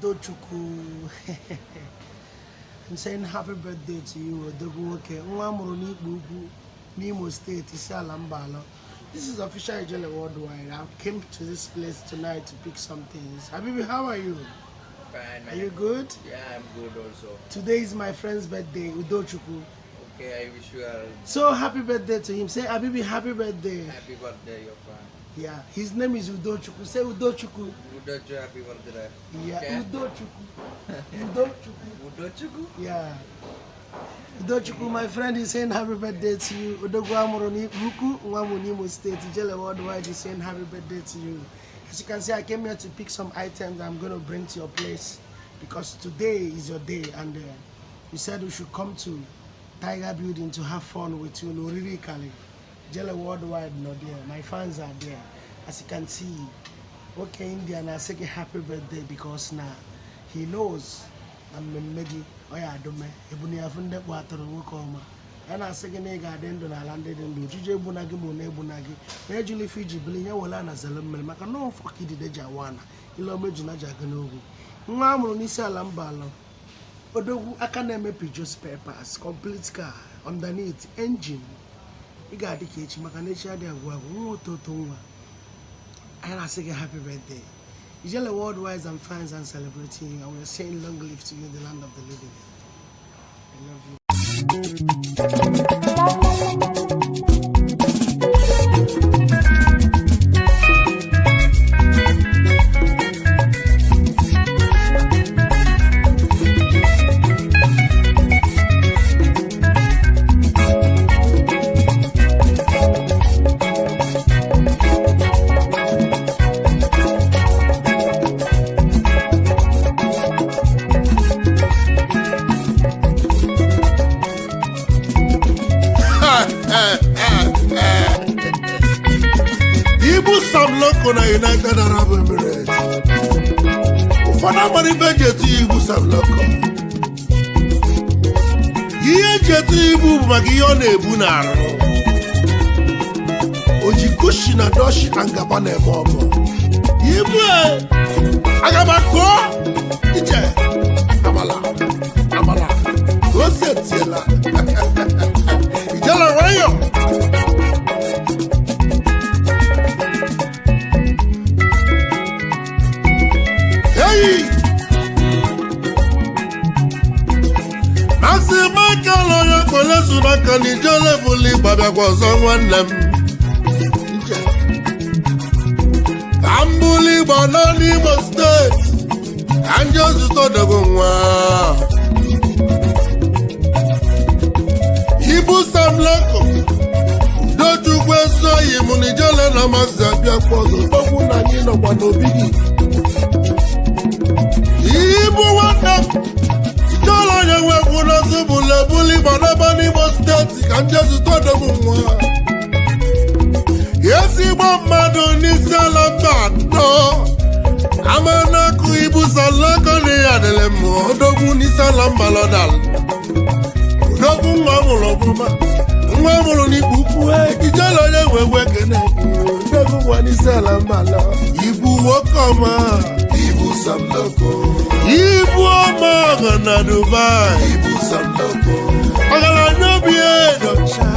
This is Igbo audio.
Udochukwu. I'm saying happy birthday to you, Odoguwoke. N'Imo State, Isialambalo. This is official Ijele Worldwide. I came to this place tonight to pick some things. Habibi, how are you? Fine, man. Are you good? Yeah, I'm good also. Today is my friend's birthday, Udochukwu. Okay, I wish you a So happy birthday to him. Say Habibi, happy birthday. happy birthday, your friend. Yeah, his name is Udochukwu. Say Udochukwu. Udochu, happy birthday. Yeah, Okay. Udochukwu. Udochukwu. Udochuku? Yeah. Udochukwu, my friend, is saying happy birthday to you. Odogwu Amoroni Ruku, N'Imo State, Ijele Worldwide is saying happy birthday to you. As you can see, I came here to pick some items I'm going to bring to your place because today is your day, and you said we should come to Tiger Building to have fun with you. Really, Kali. Ijele Worldwide not there. My fans are there. As you can see, okay, Indian, I say happy birthday because now he knows I'm Medi. Oh yeah, Dome. Ebuni afunde kwa atoro wukoma. And I say na garden do na landed ndo. Jije ebunagi mo na ebunagi. Na juli Fiji bili nya wala na zelemmel maka no fuck di deja wana. Ilo meju na jaga n'ogu. Nwa amuru n'isi ala mbalo. Odogwu aka na eme Peugeot spare parts, complete car, underneath engine. I ga adi ka echi maka na echi adi agwa agwa nwa ototo nwa. And I say happy birthday. Ijele Worldwide and fans and celebrating you, and we're saying long live to you in the land of the living. Ibu Sam Loco na United Arab Emirates. Ufana mani vejeti Ibu Sam Loco. Iye jeti Ibu magione Ibu naro. Ojikushi na doshi angaba na emogo. Ibu agaba ko. Ije amala. Ose tiela. Ijala rayo. Asi Michael onye kwelesu n'aka n'Ijele buli gbabịakwa ọzọ nwanne m. Ka m buli gba nọ n'Imo steeti ka ndị ozụtọ dogo nwa. Ibu Sam Loco Udochukwu esoghị m n'Ijele na masị abịakwa ọzọ okwu na anyị nọkwa n'obi gị. Ibu nwanne m Ijele onye nwekwu n'ọsọ buli gbadaba n'Imo steeti ka ndị ozụtọ dogo nwa. Ezigbo mmadụ n'isi ala mba atọ Amanakụ Ibu Sam Loco na ya dịrị m odogwu n'isi ala mba lọdal. Odogwu nwa mụrụ ọbụma nwa mụrụ n'ikpu ukwu Ijele onye nwekwe kene odogwu nwa n'isi ala mba lọ. Ibu nwoke ọma Ibu Sam Loco. Ibu ọma ọga na Dubai. Ibu Sam Loco. Ọgaranya obi edocha